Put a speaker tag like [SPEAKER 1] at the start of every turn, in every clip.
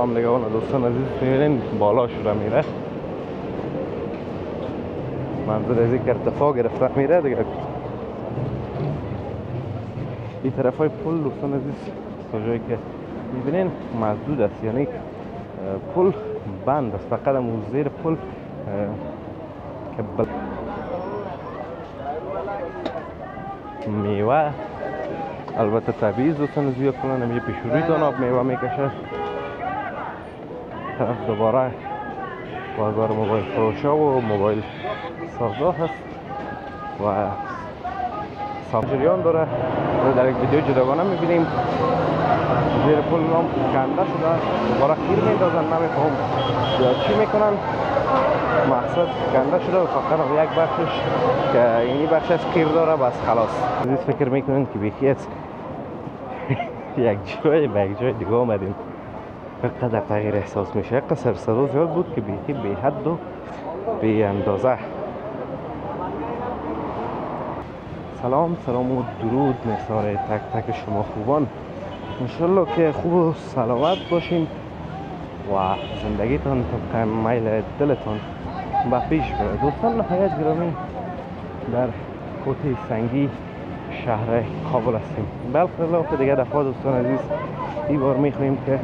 [SPEAKER 1] سلام نگهان دوستان عزیز، میبینین بالا شده میره، منظور از اینکه ارتفاع گرفته میره دیگه. این طرف های پل دوستان عزیز تا جایی که میبینین مسدود است، یعنی پل بند است، فقط اون زیر پل که میوه البته طبیعی دوستان عزیز کنن نمیشه پیشوری دان آب میوه میکشه. طرف دوباره بازار موبایل فروشا و موبایل سازا هست و صاف جریان داره. در یک ویدیو جداگانه میبینیم زیر پل نام کنده شده، دوباره خیر میندازن، نمیفهم یا چی میکنن. مقصد کنده شده و فقط یک بخشش که اینی بخش از خیر داره بس خلاص. عزیز فکر میکنن که بیخی از یک جای به یک جای دیگه آمدیم، قدر تغییر احساس میشه. قصر صدا زیاد بود که بیخی بی حد و بی اندازه. سلام و درود نثار تک تک شما خوبان، انشالله که خوب و سلامت باشین و زندگیتان طبق میل دلتان به پیش بره. دوستان نهایت گرامی در کوته سنگی شهر کابل هستیم. بلخلاف دیگه دفعه دوستان عزیز این بار میخواهیم که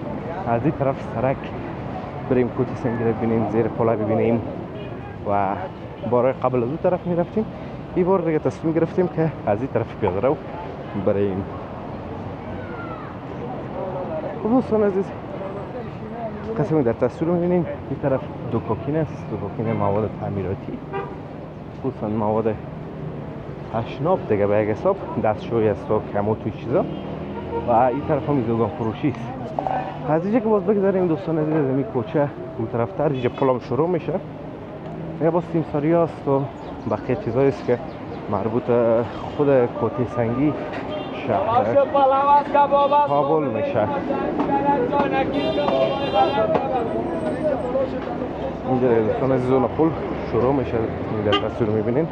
[SPEAKER 1] از این طرف سرک بریم کوته سنگی رو ببینیم، زیر پل ببینیم و بار قبل از اون طرف میرفتیم. این بار دیگه تصمیم گرفتیم که از این طرف پیاده رو بریم. خب دوستان عزیز قسمی در تصویر میبینیم این طرف دوکاکین است، دوکاکین مواد تعمیراتی، خصوصا مواد اشناب دیگه به یک حساب، دستشویی است و کموت و چیزا. و این طرف هم میزوگان فروشی است. از اینجا که باز بگذاریم دوستان عزیز از این کوچه اون طرف تر اینجا پلم شروع میشه، یه باز تیمساری است و بقیه چیزایی است که مربوط خود کوته سنگی شهر کابل میشه. اینجا دوستان عزیز اون پل شروع میشه، این در تصویر میبینین.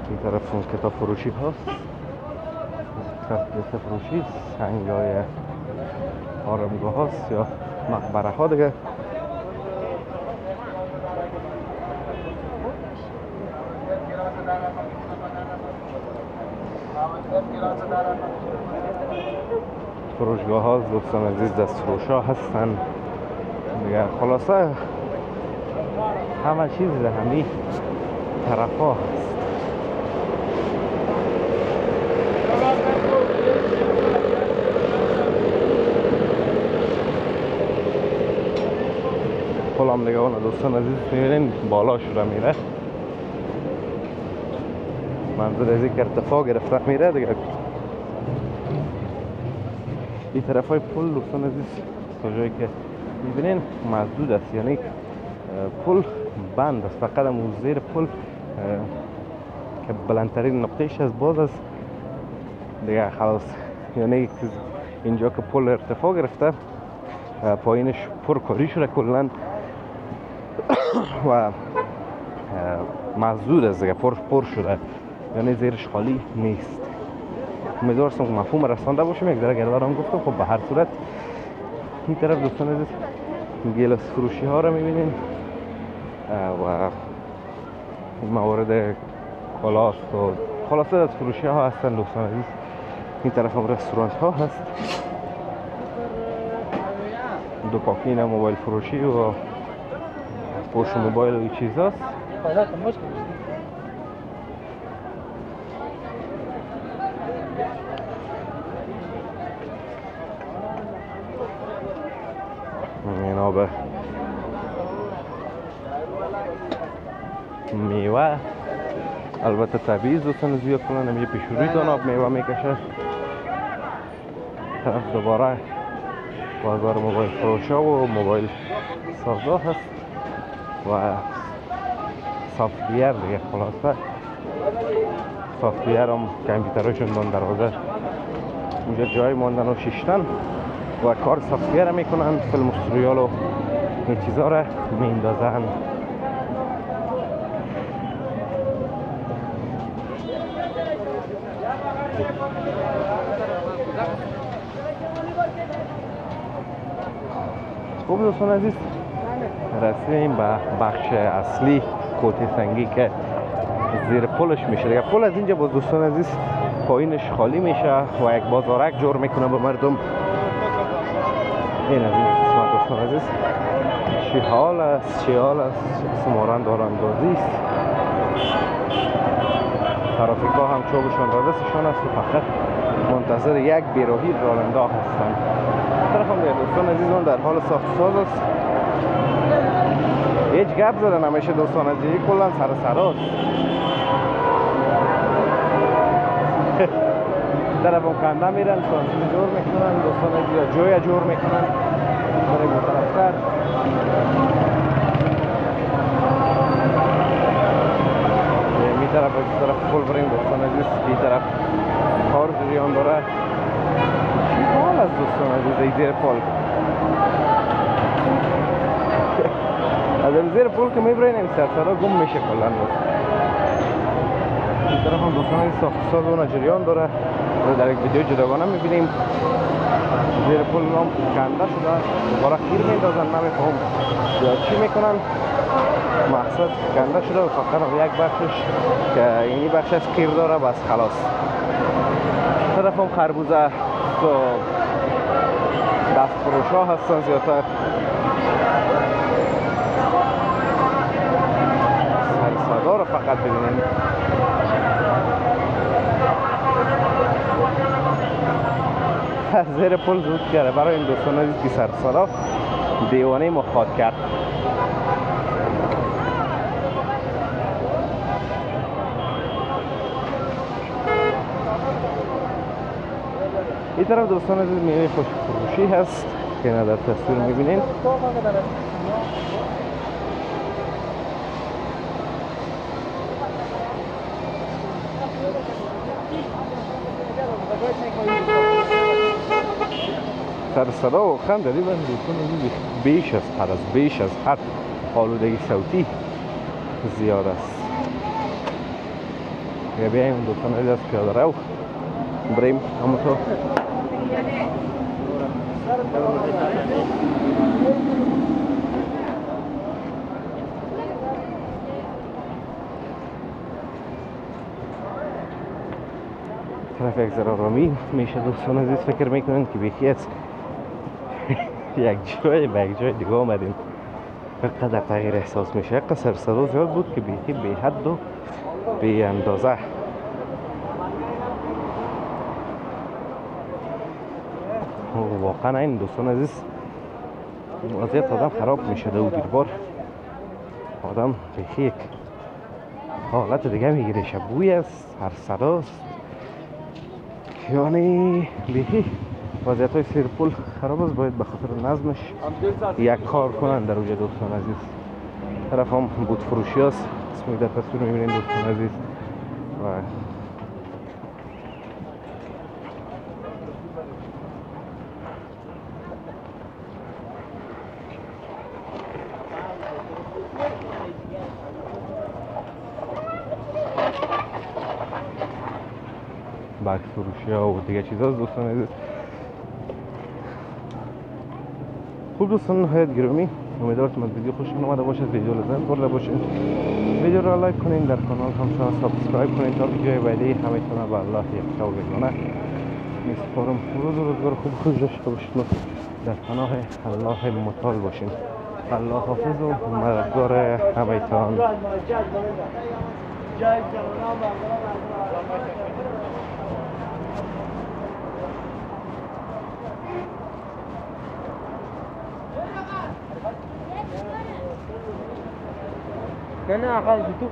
[SPEAKER 1] این طرف اون کتاب فروشی هست، کتاب فروشی، سنگای آرامگاه هست یا مقبره ها دیگه. فروشگاه ها دوستان عزیز دست فروش ها هستن دیگه. خلاصه همه چیز همین طرف ها هست. پلم نگهان دوستان عزیز میبینین بالا شده میره، منظور از اینکه ارتفاع گرفته میره دیگه. این طرف های پل دوستان عزیز تا جایی که میبینین مسدود است، یعنی پل بند است، فقط اون زیر پل که بلندترین نقطهش از باز است دیگه خلاص. یعنی اینجا که پل ارتفاع گرفته پایینش پر کاری شده کلن و مسدود است دیگه، پر شده، یعنی زیرش خالی نیست. امیدوارم که مفهوم رسانده باشم. یک ذره گردارم گفتم. خب به هر صورت این طرف دوستان عزیز گیلاس فروشی ها رو میبینین و موارد کالاست و خلاصه از فروشی ها هستن دوستان عزیز. این طرف هم رستوران ها هست، دوکاکین موبایل فروشی و فروش موبایل و این چیز هست. به میوه البته طبیعی دوستان زیاد کنن نمیشه پیشوری دان آب میوه میکشه. طرف دوباره بازار موبایل فروشا و موبایل سازا هست و سافتویر دیگه. خلاصه سافتویر هم کامپیوترشون من دروازه اونجا جای ماندن و شیشتن و کار سافتویر میکنن، فیلم و سریال و این چیزا را میندازن. خوب دوستان عزیز، رسیدیم به بخش اصلی کوته سنگی که زیر پلش میشه دیگه. پل از اینجا باز دوستان عزیز پایینش خالی میشه و یک بازارک جور میکنه به مردم. این از این قسمت دوستان عزیز چی حال است، چی حال است، سمارن داراندازی است. ترافیک‌ها هم چوبشان را دستشان است و فقط منتظر یک بیراهی راننده هستند. طرف هم دوستان عزیز اون در حال ساخت ساز است. هیچ گپ زده نمیشه دوستان عزیز، کلا سر سراست. طرف هم کنده میرن، سانسیل جور میکنن دوستان عزیز، یا جوی جور میکنن برای اون طرفتر. می طرف از طرف پل بریم دوستان عزیز، این طرف کار جریان داره. چی حال است دوستان عزیز زیر پل؟ از زیر پل که میبرین سرسرا گم میشه کلا. این طرف هم دوستان عزیز ساخت ساز اون جریان داره، در یک ویدیو جداگانه میبینیم. زیر پل هم کنده شده، دوباره خیر میندازن، نمیفهم یا چی میکنن. مقصد کنده شده و فقط یک بخشش که اینی بخش از خیر داره بس خلاص. طرف هم خربوزه تو دست فروش ها هستن زیادتر. سر صدا رو فقط ببینیم. از زیر پل زود کرده برای این دوستان عزیز که سر صدا دیوانه مخاط کرد. این طرف دوستان عزیز میوه خوش فروشی هست که اینا در تصویر میبینین. سر صدا و خنده دیدن دوستان عزیز بیش از حد است، بیش از حد آلودگی صوتی زیاد است. یا بیاییم دوستان عزیز از پیاده رو بریم همونطور. طرف یک ذره آرامی میشه دوستان عزیز، فکر میکنن که بیخی از یک جای به یک جای دیگه آمدیم. قدر تغییر احساس میشه. قصر صدا زیاد بود که بیخی بی حد و بی اندازه. واقعا این دوستان عزیز وضعیت آدم خراب میشده و دیربار آدم بیخی یک حالت دیگه میگیره. بوی است، هر صداست، یعنی بیخی وضعیت های سیرپول خراب است. باید به خاطر نظمش یک کار کنن در اوجه دوستان عزیز. طرف هم بود فروشی است، اسمی در تصویر میبینید دوستان عزیز. و بکس فروشی ها و دیگه چیز هست دوستان عزیز. خوب دوستان نهایت گرامی، امیدوارم از ویدیو خوشتون اومده باشه، ویدیو لذت برده باشین. ویدیو را لایک کنین، در کانال هم سابسکرایب کنین تا ویدیوهای بعدی همتون به الله یک شب یگانه میسپارم. روز و روزگار خوب داشته باشید، در پناه الله متعال باشین. الله حافظ و مددگار همتون.
[SPEAKER 2] نه نه آقا تو